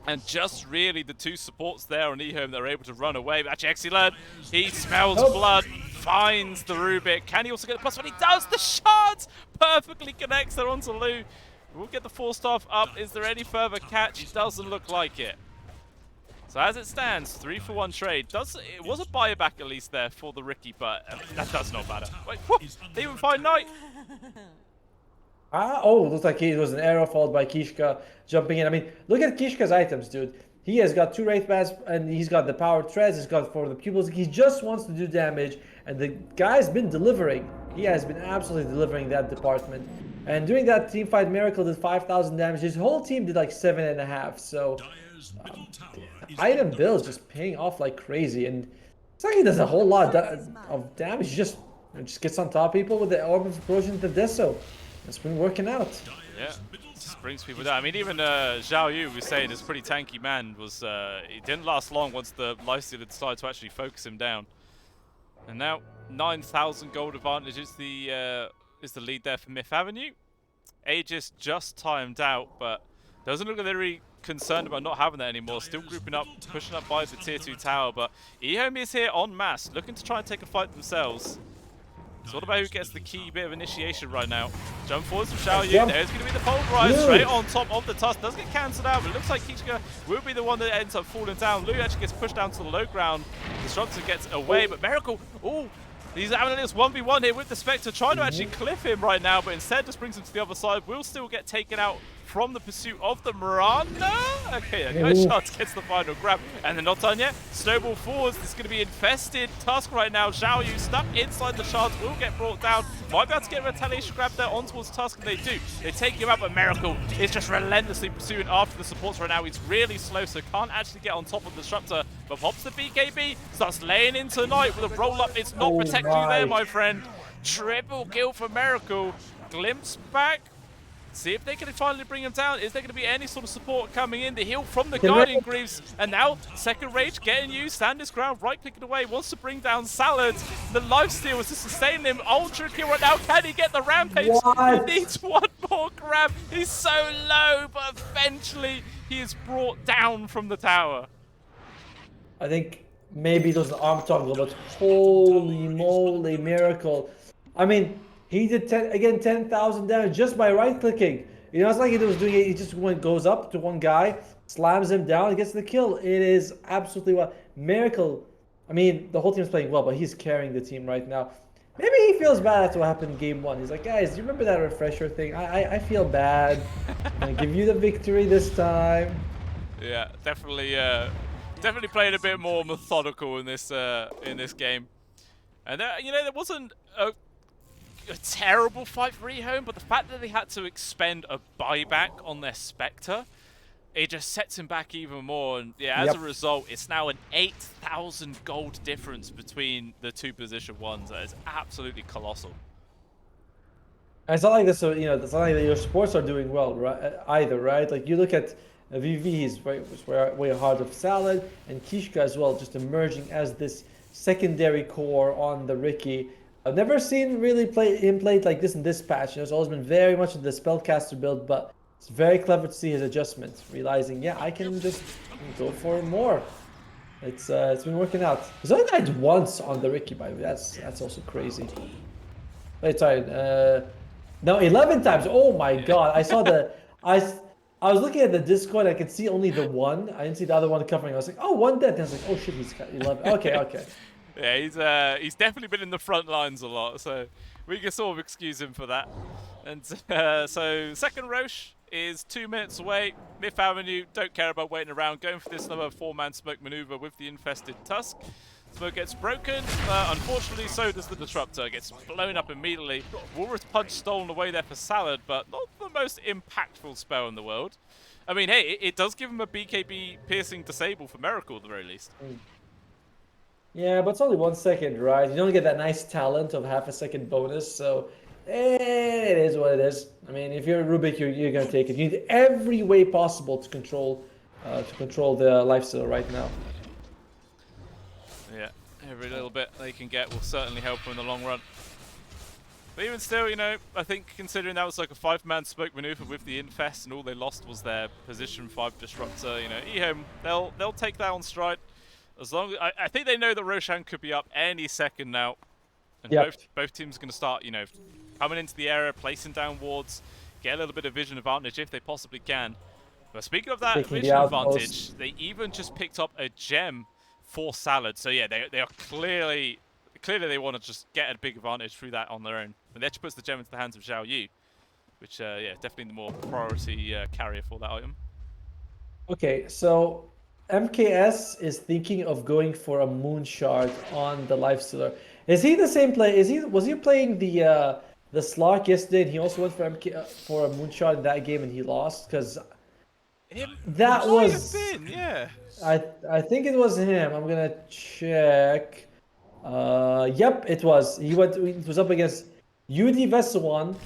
And just really the 2 supports there on EHOME that are able to run away. But actually, Excellent, he smells blood, finds the Rubik. Can he also get the plus one? He does! The shards perfectly connects there onto Lou. We'll get the 4-staff up. Is there any further catch? Doesn't look like it. So as it stands, 3-for-1 trade. It was a buyback at least there for the Ricky, but that does not matter. Wait, whoop, they even find Knight. Oh, looks like it was an arrow followed by Kishka jumping in. I mean, look at Kishka's items, dude. He has got 2 Wraith Bats and he's got the power treads. He's got for the pupils. He just wants to do damage, and the guy's been delivering. He has been absolutely delivering that department. And doing that team fight, Miracle did 5,000 damage. His whole team did like 7.5. So item builds just paying off like crazy, and it's like he does a whole lot of damage. He just gets on top of people with the Orb of Explosion to Deso. It's been working out. Yeah, just brings people down. I mean, even Zhao Yu was saying this pretty tanky man was, it didn't last long once the Lifestealer decided to actually focus him down. And now 9,000 gold advantage is the lead there for Myth Avenue. Aegis just timed out, but doesn't look like they're really concerned about not having that anymore. Still grouping up, pushing up by the tier 2 tower, but EHOME is here en masse, looking to try and take a fight themselves. It's all about who gets the key bit of initiation right now. Jump forwards from Xiao Yu. There's going to be the pulverize straight on top of the Tusk. Does get cancelled out, but it looks like Kishka will be the one that ends up falling down. Lu actually gets pushed down to the low ground. Disruptor gets away, but Miracle, oh, he's having this 1v1 here with the Spectre, trying to actually cliff him right now, but instead just brings him to the other side. Will still get taken out from the pursuit of the Miranda. Okay, Ghost Shots gets the final grab, and they're not done yet. Snowball forwards. This is going to be infested Tusk right now. Zhao Yu stuck inside the shards, will get brought down. Might be able to get a retaliation grab there on towards Tusk, and they do. They take him out, but Miracle is just relentlessly pursuing after the supports right now. He's really slow, so can't actually get on top of the Disruptor, but pops the BKB, starts laying into Knight with a roll-up. It's not protecting you there, my friend. Triple kill for Miracle. Glimpse back. See if they can finally bring him down. Is there going to be any sort of support coming in? The heal from the Guardian Greaves. And now, second rage getting used. Stand his ground, right clicking away. Wants to bring down Salad. The lifesteal was to sustain him. Ultra kill right now. Can he get the rampage? What? He needs one more grab. He's so low, but eventually he is brought down from the tower. I think maybe it was an arm toggle, but holy moly, Miracle. I mean, he did 10,000 damage just by right-clicking. You know, it's like he was doing it. He just goes up to one guy, slams him down, and gets the kill. It is absolutely well. Miracle. I mean, the whole team's playing well, but he's carrying the team right now. Maybe he feels bad after what happened in game 1. He's like, guys, do you remember that refresher thing? I feel bad. I'm gonna give you the victory this time. Yeah, definitely. Definitely played a bit more methodical in this game. And you know, there wasn't a terrible fight for EHOME, but the fact that they had to expend a buyback on their Spectre, it just sets him back even more. And yeah, as a result, it's now an 8,000 gold difference between the two position ones. That is absolutely colossal. And it's not like this, you know, it's not like your supports are doing well, right? Either, right? Like you look at VV, he's way hard of Salad, and Kishka as well, just emerging as this secondary core on the Ricky. I've never seen really him played like this in this patch. You know, it's always been very much in the spellcaster build, but it's very clever to see his adjustments, realizing, yeah, I can just go for more. It's been working out. He's only died once on the Ricky, by the way. That's also crazy. Wait, sorry. No, 11 times. Oh my god! I saw the I was looking at the Discord. I could see only the one. I didn't see the other one covering. I was like, oh, one death. And I was like, oh shit, he's got 11. Okay, okay. Yeah, he's definitely been in the front lines a lot, so we can sort of excuse him for that. And so second Roche is 2 minutes away. Myth Avenue don't care about waiting around, going for this another 4-man smoke maneuver with the infested Tusk. Smoke gets broken, unfortunately so does the Disruptor. Gets blown up immediately. Walrus Punch stolen away there for Salad, but not the most impactful spell in the world. I mean, hey, it does give him a BKB piercing disable for Miracle at the very least. Yeah, but it's only 1 second, right? You don't get that nice talent of half a second bonus, so it is what it is. I mean, if you're Rubik, you're gonna take it. You need every way possible to control the lifesteal right now. Yeah, every little bit they can get will certainly help them in the long run. But even still, you know, I think considering that was like a 5-man smoke maneuver with the Infest and all they lost was their position 5 Disruptor, you know, EHOME, they'll take that on stride. As long as I think they know that Roshan could be up any second now, and both teams are going to start, you know, coming into the area, placing down wards, get a little bit of vision advantage if they possibly can. But speaking of that vision advantage, they even just picked up a gem for Salad. So yeah, they are clearly they want to just get a big advantage through that on their own. And that just puts the gem into the hands of Zhao Yu. which yeah, definitely the more priority carrier for that item. Okay, so MKS is thinking of going for a moon shard on the lifestealer. Is he the same play? Was he playing the Slark yesterday? And he also went for for a moon shard in that game and he lost because It that might have was been, yeah. I think it was him. I'm gonna check. Yep, it was. It was up against UD Vesuan.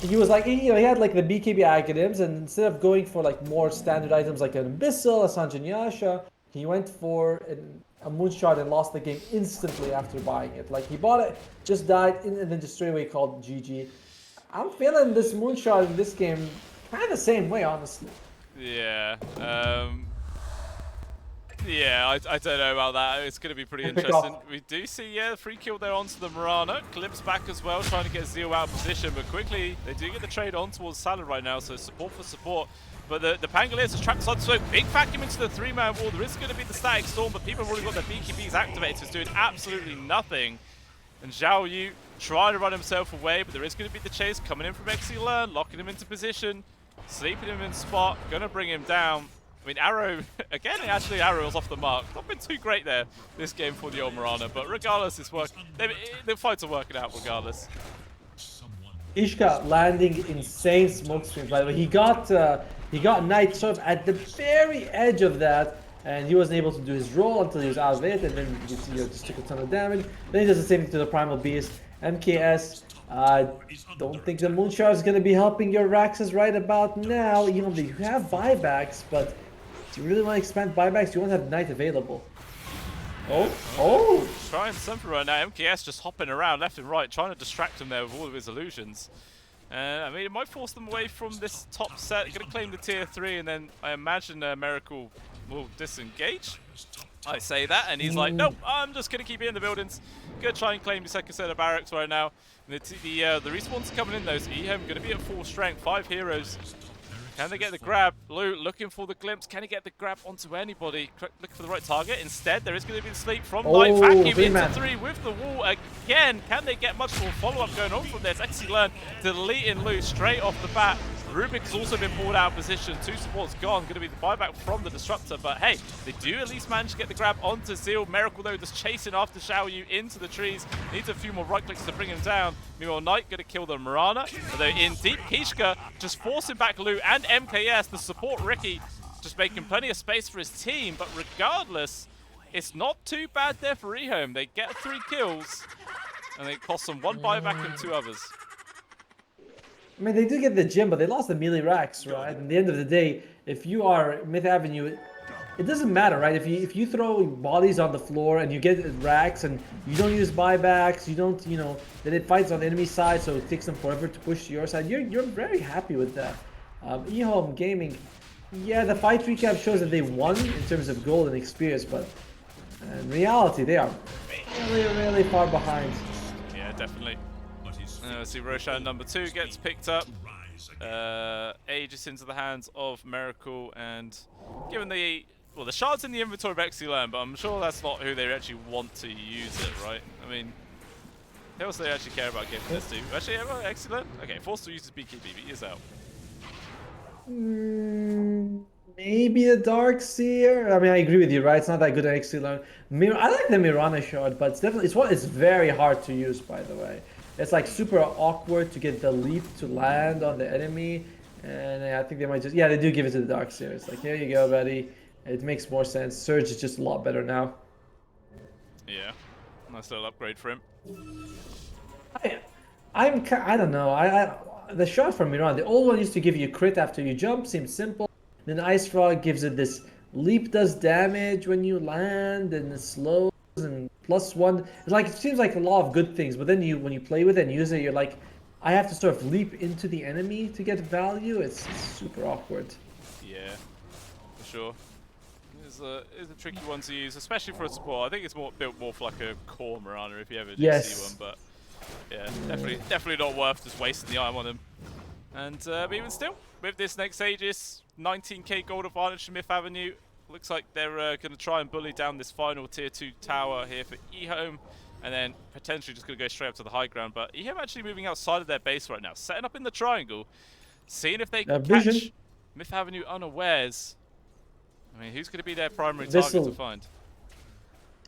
He was like he had like the BKB items, and instead of going for like more standard items like an Abyssal, a Sanjanyasha, he went for a Moonshot and lost the game instantly after buying it. Like he bought it, just died, and then just straight away called GG. I'm feeling this Moonshot in this game kind of the same way, honestly. Yeah. Yeah, I don't know about that. It's going to be pretty And pick interesting. off. We do see, yeah, free kill there onto the Mirana. Clips back as well, trying to get Zeal out of position, but quickly they do get the trade on towards Salad right now, so support for support. But the Pangoliers are trapped on, so big vacuum into the 3-man wall. There is going to be the Static Storm, but people have already got their BKBs activated, so it's doing absolutely nothing. And Zhao Yu trying to run himself away, but there is going to be the chase coming in from Learn, locking him into position, sleeping him in spot, going to bring him down. I mean, Arrow, again, actually Arrow was off the mark. Not been too great there, this game for the old Mirana, but regardless, it's the fights are working out regardless. Ishka landing insane smoke screens, by the way. He got Knight sort of at the very edge of that, and he wasn't able to do his roll until he was out of it, and then you see, just took a ton of damage. Then he does the same thing to the Primal Beast. MKS, I don't think the Moonshot is going to be helping your Raxes right about now. Even though you have buybacks, but do you really want to expand buybacks? You won't have Knight available. Oh! Trying something right now. MKS just hopping around left and right, trying to distract him there with all of his illusions. I mean, it might force them away from this top set. Going to claim the tier 3, and then I imagine Miracle will disengage. I say that, and he's like, nope, I'm just going to keep it in the buildings. Going to try and claim the second set of barracks right now. And the respawns coming in, though, so EHOME going to be at full strength. 5 heroes. Can they get the grab? Blue looking for the glimpse. Can he get the grab onto anybody? Looking for the right target. Instead, there is going to be the sleep from Knight. Vacuum into 3 with the wall again. Can they get much more follow-up going on from this? Learn deleting Lou straight off the bat. Rubik has also been pulled out of position. 2 supports gone. Going to be the buyback from the Disruptor. But hey, they do at least manage to get the grab onto Zeal. Miracle, though, just chasing after Xiao Yu into the trees. Needs a few more right clicks to bring him down. Meanwhile, Knight going to kill the Mirana. Although in deep, Kishka just forcing back Lou and MKS. The support, Ricky, just making plenty of space for his team. But regardless, it's not too bad there for EHOME. They get 3 kills. And it costs them 1 buyback and 2 others. I mean, they do get the gem, but they lost the melee racks, right? At the end of the day, if you are Myth Avenue, it doesn't matter, right? If you throw bodies on the floor and you get racks and you don't use buybacks, you don't, then it fights on the enemy side, so it takes them forever to push to your side. You're very happy with that. EHOME Gaming, yeah, the fight recap shows that they won in terms of gold and experience, but in reality, they are really, really far behind. Yeah, definitely. See, Roshan number 2 gets picked up. Aegis into the hands of Miracle, and given the shards in the inventory of Learn, but I'm sure that's not who they actually want to use it, right? I mean, who else do they actually care about giving this to? Actually, Learn? Okay, forced to use his BKB, but he is out. Maybe the Darkseer. I mean, I agree with you, right? It's not that good at Learn. I like the Mirana shard, but it's very hard to use, by the way. It's like super awkward to get the leap to land on the enemy, and I think they might just, they do give it to the Darkseer. It's like, here you go, buddy. It makes more sense. Surge is just a lot better now. Yeah, nice little upgrade for him. I don't know. The shot from Miran, the old one used to give you crit after you jump, seems simple. Then Ice Frog gives it this leap does damage when you land, and it slows and +1. It's like, it seems like a lot of good things, but then when you play with it and use it, you're like, I have to sort of leap into the enemy to get value. It's super awkward. Yeah, for sure. It's a tricky one to use, especially for a support. I think it's built more for like a core Mirana if you ever do see one, but yeah, definitely not worth just wasting the iron on him. And but even still, with this next Aegis, 19k gold advantage to Myth Avenue. Looks like they're going to try and bully down this final tier 2 tower here for EHOME. and then potentially just going to go straight up to the high ground. But EHOME actually moving outside of their base right now, setting up in the triangle, seeing if they can Vision. catch Myth Avenue unawares. I mean, who's going to be their primary target to Vissel. find?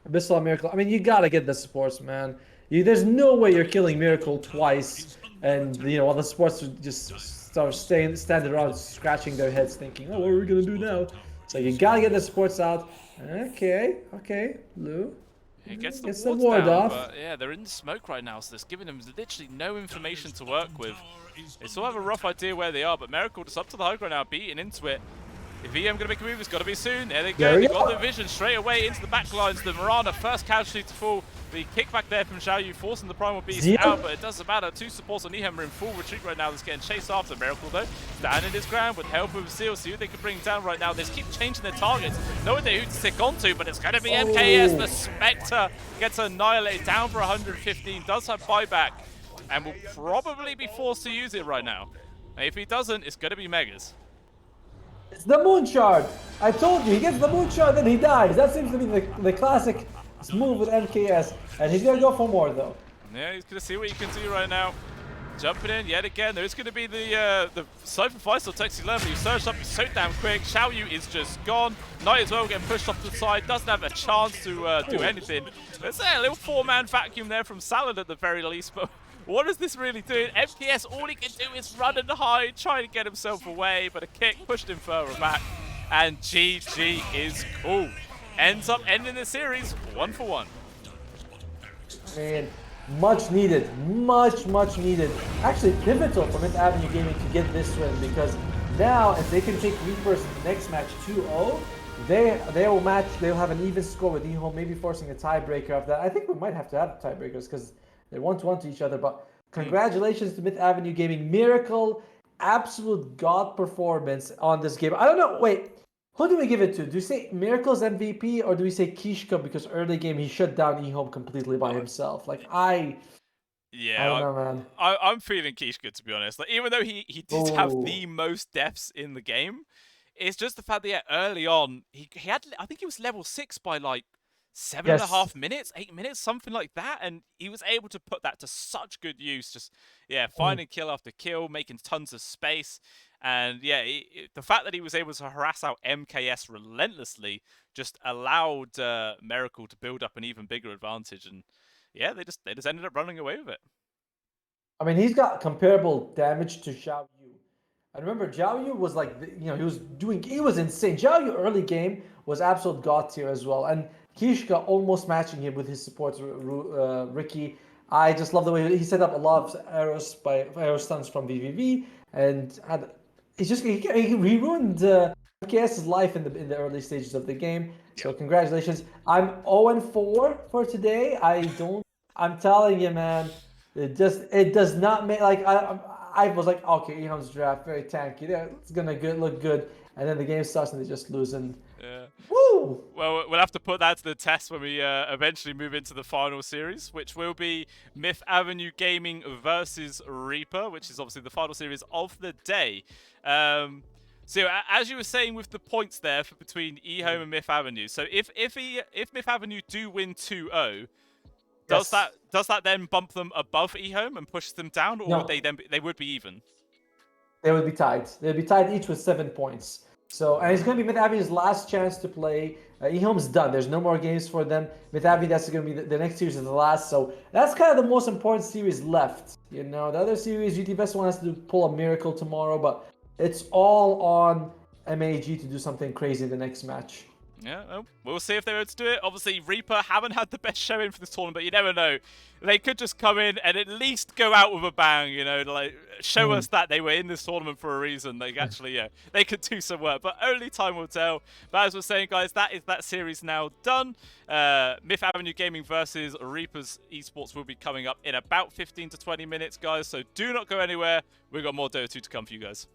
Abyssal Miracle. I mean, you gotta get the supports, man. There's no way you're killing Miracle twice, and while the supports just start standing around scratching their heads, thinking, "Oh, what are we gonna do now?" So you gotta get the supports out. Okay, Blue. It gets the Gets the wards ward down, off. but yeah, they're in the smoke right now, so it's giving them literally no information to work with. They still have a rough idea where they are, but Miracle just up to the high ground now, beating into it. If EM going to make a move, it's got to be soon. There they go. They got the vision straight away into the back lines. The Mirana, first casualty to fall. The kickback there from Xiaoyu, forcing the Primal Beast out, but it doesn't matter. Two supports on EHOME are in full retreat right now. That's getting chased after. Miracle, though, standing his ground with help of Seal. See who they can bring down right now. They just keep changing their targets. No idea who to stick onto, but it's going to be MKS. The Spectre gets annihilated, down for 115. Does have buyback, and will probably be forced to use it right now. If he doesn't, it's going to be Megas. It's the Moon Shard. I told you, he gets the Moon Shard, then he dies. That seems to be the classic move with MKS, and he's gonna go for more though. Yeah, he's gonna see what he can do right now. Jumping in yet again. There's gonna be the Cypher Faisal Texi Level. He surged up, he's so damn quick. Xiaoyu is just gone. Knight as well getting pushed off to the side. Doesn't have a chance to do anything. Let's say a little four-man vacuum there from Salad at the very least, but what is this really doing? MKS, all he can do is run and hide, trying to get himself away, but a kick pushed him further back, and GG is cool. Ends up ending the series 1-1. Man, much needed, much needed. Actually, pivotal for Myth Avenue Gaming to get this win, because now if they can take Reapers in the next match 2-0, they'll have an even score with EHOME, maybe forcing a tiebreaker after that. I think we might have to have tiebreakers because they're 1-1 to each other, but congratulations to Myth Avenue Gaming. Miracle, absolute god performance on this game. I don't know, wait, who do we give it to? Do we say Miracle's MVP, or do we say Kishka because early game he shut down EHOME completely by himself? Like, I don't know, man. I'm feeling Kishka, to be honest. Like, even though he did have the most deaths in the game, it's just the fact that early on, he had, I think he was level 6 by like 7.5 minutes, 8 minutes, something like that, and he was able to put that to such good use. Just finding kill after kill, making tons of space, and the fact that he was able to harass out MKS relentlessly just allowed Miracle to build up an even bigger advantage, and they just ended up running away with it. I mean, he's got comparable damage to Xiaoyu. I remember Xiaoyu was like, he was insane. Xiaoyu early game was absolute god tier as well, and Kishka almost matching him with his support, Ricky. I just love the way he set up a lot of arrow stuns from VVV, and he ruined MKS's life in the early stages of the game. So congratulations. I'm 0-4 for today. I'm telling you, man, it does not make, like, I was like, okay, EHOME's draft very tanky. Yeah, it's gonna look good, and then the game starts and they just lose. And woo! Well, we'll have to put that to the test when we eventually move into the final series, which will be Myth Avenue Gaming versus Reaper, which is obviously the final series of the day. So as you were saying with the points there between EHOME and Myth Avenue, so if Myth Avenue do win 2-0. Does that then bump them above EHOME and push them down, or would they would be even? They would be tied. They'd be tied each with 7 points. So, and it's going to be Myth Avenue's last chance to play. EHOME's done. There's no more games for them. Myth Avenue, that's going to be the next series is the last. So that's kind of the most important series left. The other series, GT Best One has to pull a miracle tomorrow, but it's all on MAG to do something crazy in the next match. Yeah, we'll see if they're able to do it. Obviously, Reaper haven't had the best showing for this tournament, but you never know. They could just come in and at least go out with a bang, like show us that they were in this tournament for a reason. They actually, they could do some work, but only time will tell. But as we're saying, guys, that series now done. Myth Avenue Gaming versus Reapers Esports will be coming up in about 15 to 20 minutes, guys. So do not go anywhere. We've got more Dota 2 to come for you guys.